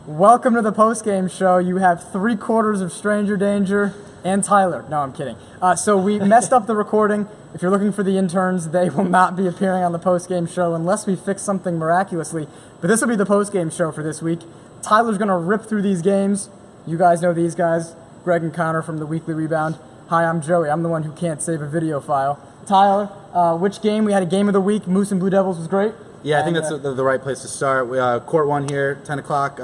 Welcome to the Postgame Show. You have 3/4 of Stranger Danger and Tyler. No, I'm kidding. So we messed up the recording. If you're looking for the interns, they will not be appearing on the Postgame Show unless we fix something miraculously. But this will be the Postgame Show for this week. Tyler's going to rip through these games. You guys know these guys, Greg and Connor from the Weekly Rebound. Hi, I'm Joey. I'm the one who can't save a video file. Tyler, which game? We had a game of the week. Moose and Blue Devils was great. Yeah, I think that's the right place to start. We, court 1 here, 10 o'clock.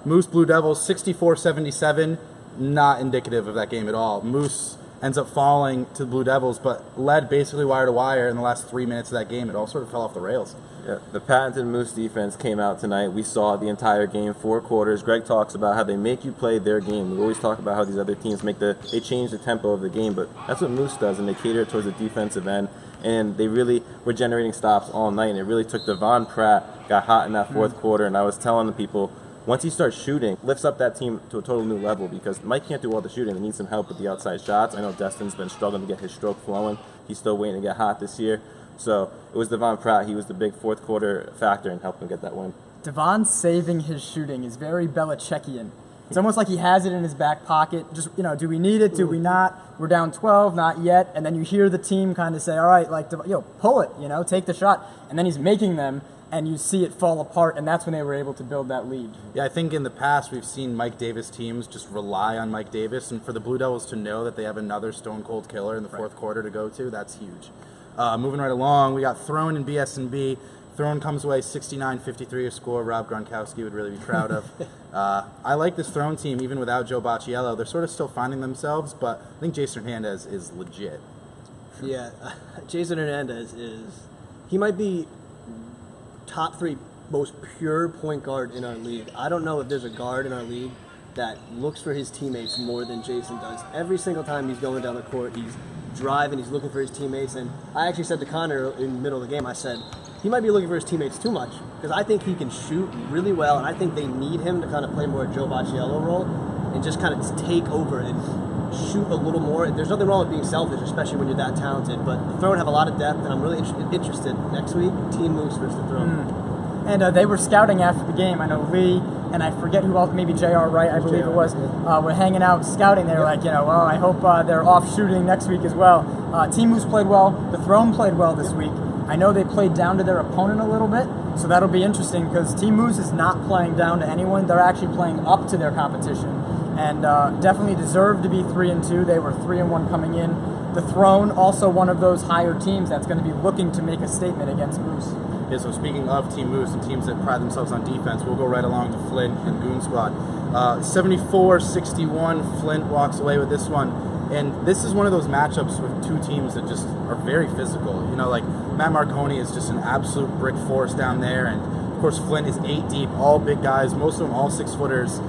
Moose, Blue Devils, 64-77. Not indicative of that game at all. Moose ends up falling to the Blue Devils, but led basically wire to wire in the last 3 minutes of that game. It all sort of fell off the rails. Yeah, the patented Moose defense came out tonight. We saw the entire game, 4 quarters. Greg talks about how they make you play their game. We always talk about how these other teams they change the tempo of the game, but that's what Moose does, and they cater towards the defensive end. And they really were generating stops all night, and it really took Devon Pratt, got hot in that fourth quarter, and I was telling the people, once he starts shooting, lifts up that team to a total new level because Mike can't do all the shooting. They need some help with the outside shots. I know Destin's been struggling to get his stroke flowing. He's still waiting to get hot this year. So it was Devon Pratt. He was the big fourth quarter factor in helping get that win. Devon saving his shooting is very Belichickian. It's almost like he has it in his back pocket. Just, do we need it? Do we not? We're down 12, not yet. And then you hear the team kind of say, all right, pull it, take the shot. And then he's making them, and you see it fall apart, and that's when they were able to build that lead. Yeah, I think in the past we've seen Mike Davis teams just rely on Mike Davis, and for the Blue Devils to know that they have another stone-cold killer in the fourth quarter to go to, that's huge. Moving right along, we got Throne and BS&B. Throne comes away 69-53, a score Rob Gronkowski would really be proud of. I like this Throne team even without Joe Bacciello. They're sort of still finding themselves, but I think Jason Hernandez is legit. Yeah, Jason Hernandez he might be top 3 most pure point guard in our league. I don't know if there's a guard in our league that looks for his teammates more than Jason does. Every single time he's going down the court, he's driving, he's looking for his teammates, and I actually said to Connor in the middle of the game, I said, he might be looking for his teammates too much because I think he can shoot really well, and I think they need him to kind of play more a Joe Bacciello role and just kind of take over and shoot a little more. There's nothing wrong with being selfish, especially when you're that talented, but the Throne have a lot of depth, and I'm really interested next week, Team Moose versus the Throne. And they were scouting after the game. I know Lee, and I forget who else, maybe JR Wright, I believe it was, were hanging out scouting. They were like, well, I hope they're off shooting next week as well. Team Moose played well. The Throne played well this week. I know they played down to their opponent a little bit, so that'll be interesting because Team Moose is not playing down to anyone. They're actually playing up to their competition and definitely deserve to be 3-2. They were 3-1 coming in. The Throne, also one of those higher teams that's going to be looking to make a statement against Moose. Yeah, so speaking of Team Moose and teams that pride themselves on defense, we'll go right along to Flint and Goon Squad. 74-61, Flint walks away with this one. And this is one of those matchups with two teams that just are very physical. Like Matt Marconi is just an absolute brick force down there. And, of course, Flint is 8 deep, all big guys, most of them all 6-footers.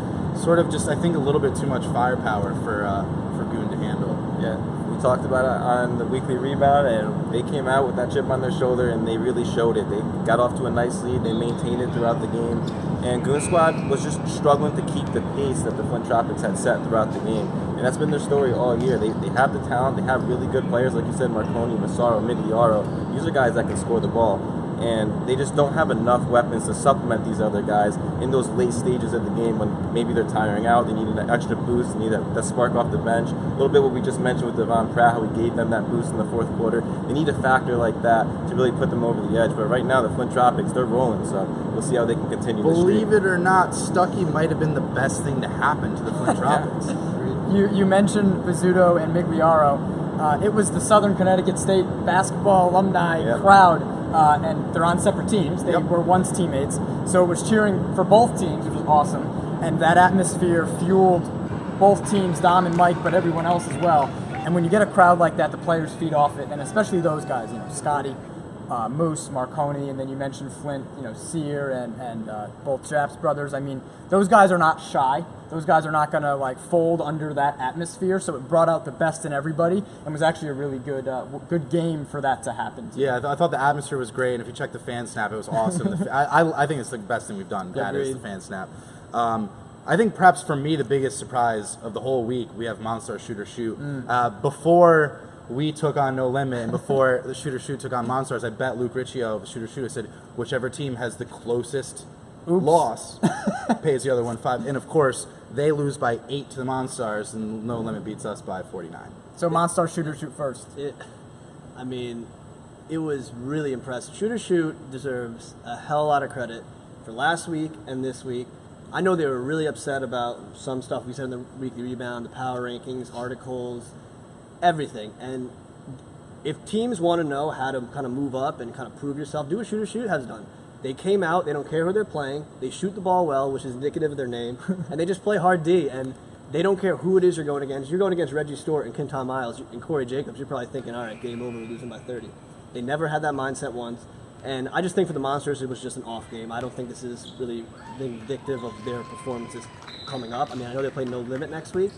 Sort of just, I think, a little bit too much firepower for Goon to handle. Yeah, we talked about it on the Weekly Rebound, and they came out with that chip on their shoulder, and they really showed it. They got off to a nice lead. They maintained it throughout the game. And Goon Squad was just struggling to keep the pace that the Flint Tropics had set throughout the game. And that's been their story all year. They have the talent. They have really good players, like you said, Marconi, Massaro, Migliaro. These are guys that can score the ball. And they just don't have enough weapons to supplement these other guys in those late stages of the game when maybe they're tiring out, they need an extra boost, they need that spark off the bench. A little bit what we just mentioned with Devon Pratt, how he gave them that boost in the fourth quarter. They need a factor like that to really put them over the edge. But right now, the Flint Tropics, they're rolling, so we'll see how they can continue this streak. Believe it or not, Stuckey might have been the best thing to happen to the Flint Tropics. You mentioned Bizzuto and Migliaro. It was the Southern Connecticut State basketball alumni crowd. And they're on separate teams. They were once teammates. So it was cheering for both teams, which was awesome. And that atmosphere fueled both teams, Dom and Mike, but everyone else as well. And when you get a crowd like that, the players feed off it, and especially those guys, Scotty, Moose, Marconi, and then you mentioned Flint, Sear and both Japs brothers. I mean, those guys are not shy. Those guys are not going to fold under that atmosphere. So it brought out the best in everybody, and was actually a really good game for that to happen. Yeah, I thought the atmosphere was great. And if you check the fan snap, it was awesome. I think it's the best thing we've done. That is the fan snap. I think perhaps for me the biggest surprise of the whole week, we have Monster Shooter Shoot. Before we took on No Limit, and before the Shooter Shoot took on Monstars, I bet Luke Riccio of the Shooter Shoot said whichever team has the closest loss pays the other one 5. And, of course, they lose by 8 to the Monstars, and No Limit beats us by 49. So Monstars shoot first. It was really impressive. Shooter Shoot deserves a hell of a lot of credit for last week and this week. I know they were really upset about some stuff we said in the weekly rebound, the power rankings, articles, everything. And if teams want to know how to kind of move up and kind of prove yourself, do what Shooter Shoot has done. They came out, they don't care who they're playing, they shoot the ball well, which is indicative of their name, and they just play hard D, and they don't care who it is you're going against. You're going against Reggie Stewart and Kenton Miles and Corey Jacobs, you're probably thinking, all right, game over, we're losing by 30. They never had that mindset once. And I just think for the Monsters, it was just an off game. I don't think this is really indicative of their performances coming up. I mean, I know they play No Limit next week,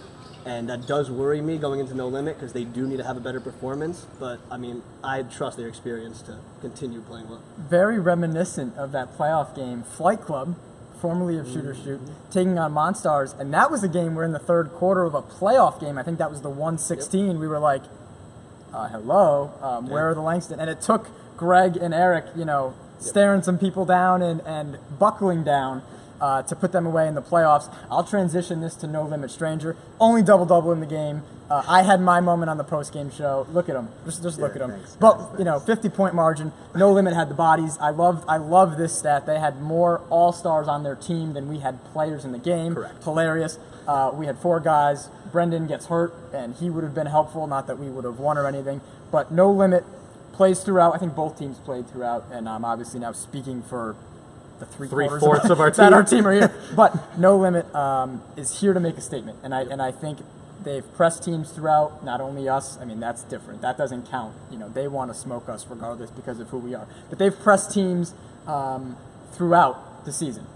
and that does worry me going into No Limit because they do need to have a better performance. But, I mean, I trust their experience to continue playing well. Very reminiscent of that playoff game, Flight Club, formerly of Shooter Shoot, taking on Monstars. And that was a game where in the third quarter of a playoff game, I think that was the 116, we were like, hello, where are the Langston? And it took Greg and Eric, staring some people down and buckling down to put them away in the playoffs. I'll transition this to No Limit Stranger. Only double-double in the game. I had my moment on the Postgame Show. Look at him. Just look at him. Thanks, but, 50-point margin. No Limit had the bodies. I love this stat. They had more all-stars on their team than we had players in the game. Correct. Hilarious. We had 4 guys. Brendan gets hurt, and he would have been helpful. Not that we would have won or anything. But No Limit plays throughout. I think both teams played throughout, and I'm obviously now speaking for the three-fourths of our team. that our team are here. But No Limit is here to make a statement, and I think they've pressed teams throughout, not only us. I mean, that's different. That doesn't count. They want to smoke us regardless because of who we are. But they've pressed teams throughout the season,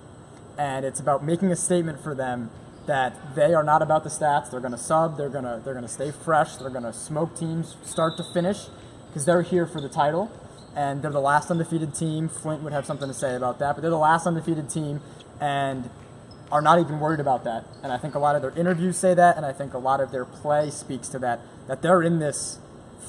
and it's about making a statement for them that they are not about the stats. They're going to sub. They're going to stay fresh. They're going to smoke teams start to finish because they're here for the title, and they're the last undefeated team. Flint would have something to say about that, but they're the last undefeated team and are not even worried about that. And I think a lot of their interviews say that, and I think a lot of their play speaks to that they're in this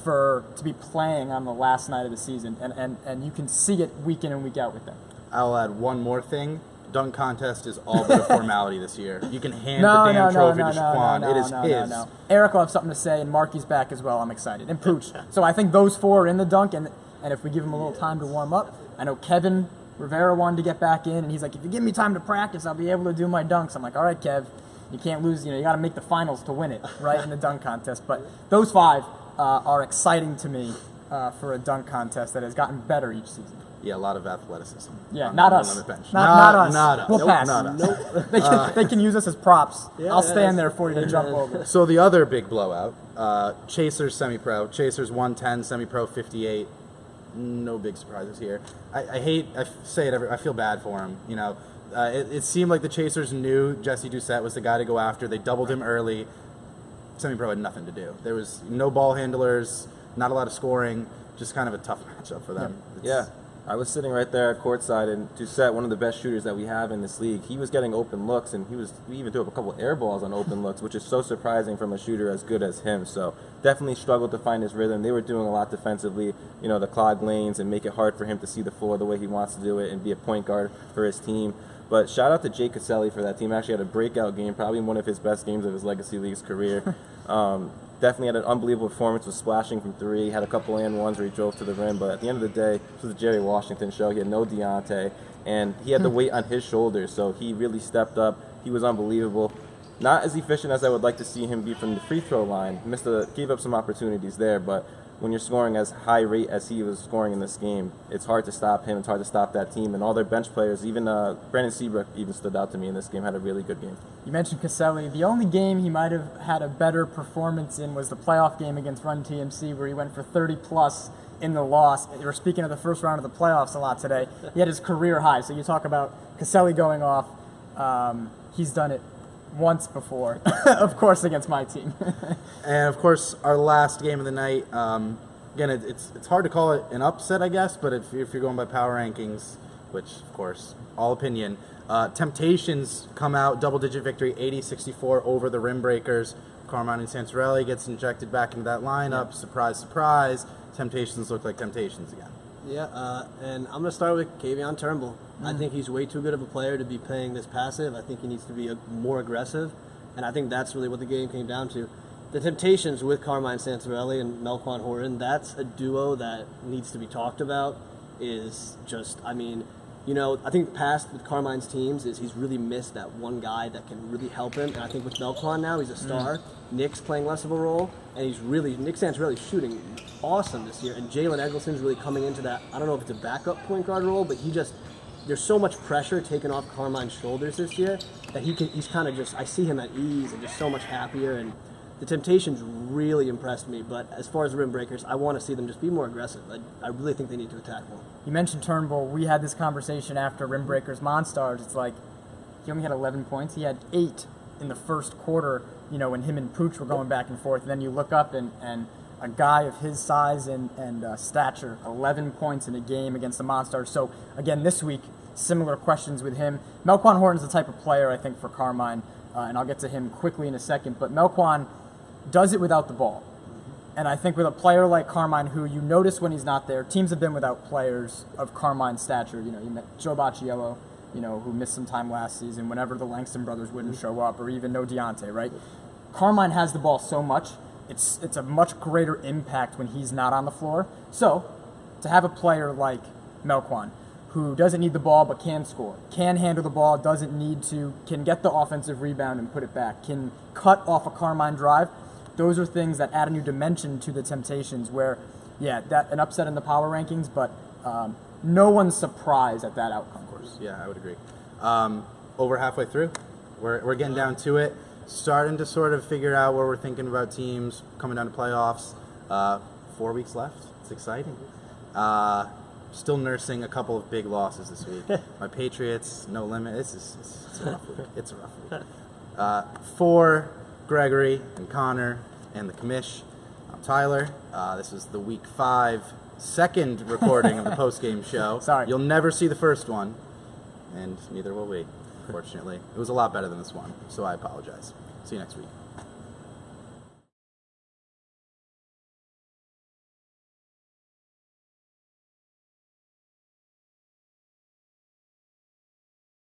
to be playing on the last night of the season, and you can see it week in and week out with them. I'll add one more thing. Dunk contest is all but a formality this year. You can hand the damn trophy to Shaquan. It is his. Eric will have something to say, and Marky's back as well. I'm excited. And Pooch. So I think those 4 are in the dunk, and if we give him a little time to warm up, I know Kevin Rivera wanted to get back in, and he's like, if you give me time to practice, I'll be able to do my dunks. I'm like, all right, Kev, you can't lose. You got to make the finals to win it, right, in the dunk contest. But those 5 are exciting to me for a dunk contest that has gotten better each season. Yeah, a lot of athleticism. Yeah, not us. On the bench. Not us. Not us. We'll pass. Not us. They can use us as props. Yeah, I'll stand there for you to jump over. So the other big blowout, Chasers semi-pro. Chasers 110, semi-pro 58. No big surprises here. I feel bad for him. It seemed like the Chasers knew Jesse Doucette was the guy to go after. They doubled him early. Semi-pro had nothing to do. There was no ball handlers, not a lot of scoring, just kind of a tough matchup for them. Yeah. I was sitting right there at courtside, and Doucette, one of the best shooters that we have in this league, he was getting open looks, and we even threw up a couple air balls on open looks, which is so surprising from a shooter as good as him. So definitely struggled to find his rhythm. They were doing a lot defensively, to clog lanes and make it hard for him to see the floor the way he wants to do it and be a point guard for his team. But shout out to Jake Caselli for that team. Actually had a breakout game, probably one of his best games of his Legacy League's career. Definitely had an unbelievable performance, was splashing from 3, had a couple and ones where he drove to the rim, but at the end of the day, this was a Jerry Washington show. He had no Deontay, and he had the weight on his shoulders, so he really stepped up. He was unbelievable. Not as efficient as I would like to see him be from the free throw line. Gave up some opportunities there, but when you're scoring as high rate as he was scoring in this game, it's hard to stop him. It's hard to stop that team. And all their bench players, even Brandon Seabrook even stood out to me in this game, had a really good game. You mentioned Caselli. The only game he might have had a better performance in was the playoff game against Run TMC, where he went for 30-plus in the loss. We're speaking of the first round of the playoffs a lot today. He had his career high. So you talk about Caselli going off. He's done it once before, of course, against my team. And, of course, our last game of the night, again, it's hard to call it an upset, I guess, but if you're going by power rankings, which, of course, all opinion, Temptations come out, double-digit victory, 80-64 over the Rim Breakers. Carmine Santorelli gets injected back into that lineup. Surprise, surprise. Temptations look like Temptations again. And I'm going to start with Kavion Turnbull. I think he's way too good of a player to be playing this passive. I think he needs to be more aggressive, and I think that's really what the game came down to. The Temptations with Carmine Santarelli and Melquan Horton, that's a duo that needs to be talked about. Is just, I think the past with Carmine's teams is he's really missed that one guy that can really help him, and I think with Melquan now, he's a star. Nick's playing less of a role, and Nick Santarelli's shooting awesome this year, and Jalen Eggleston's really coming into that, I don't know if it's a backup point guard role, but there's so much pressure taken off Carmine's shoulders this year that he's kind of just, I see him at ease and just so much happier, and the Temptations really impressed me, but as far as rim breakers, I want to see them just be more aggressive. I really think they need to attack more. You mentioned Turnbull. We had this conversation after rim breakers Monstars. It's like he only had 11 points. He had 8 in the first quarter, when him and Pooch were going back and forth. And then you look up and a guy of his size and stature, 11 points in a game against the Monstars. So, again, this week, similar questions with him. Melquan Horton's the type of player, I think, for Carmine, and I'll get to him quickly in a second. But Melquan does it without the ball. And I think with a player like Carmine, who you notice when he's not there, teams have been without players of Carmine's stature. You met Joe Bacciello, who missed some time last season whenever the Langston brothers wouldn't show up, or even no Deontay, right? Carmine has the ball so much, it's a much greater impact when he's not on the floor. So, to have a player like Melquan, who doesn't need the ball but can score, can handle the ball, can get the offensive rebound and put it back, can cut off a Carmine drive, those are things that add a new dimension to the Temptations where, an upset in the power rankings, but no one's surprised at that outcome. Of course, yeah, I would agree. Over halfway through, we're getting down to it, starting to sort of figure out where we're thinking about teams coming down to playoffs. 4 weeks left. It's exciting. Still nursing a couple of big losses this week. My Patriots, no limit. It's a rough week. It's a rough week. For Gregory and Connor and the Commish, I'm Tyler. This is the Week 5 second recording of the Postgame Show. Sorry. You'll never see the first one, and neither will we, unfortunately. It was a lot better than this one, so I apologize. See you next week.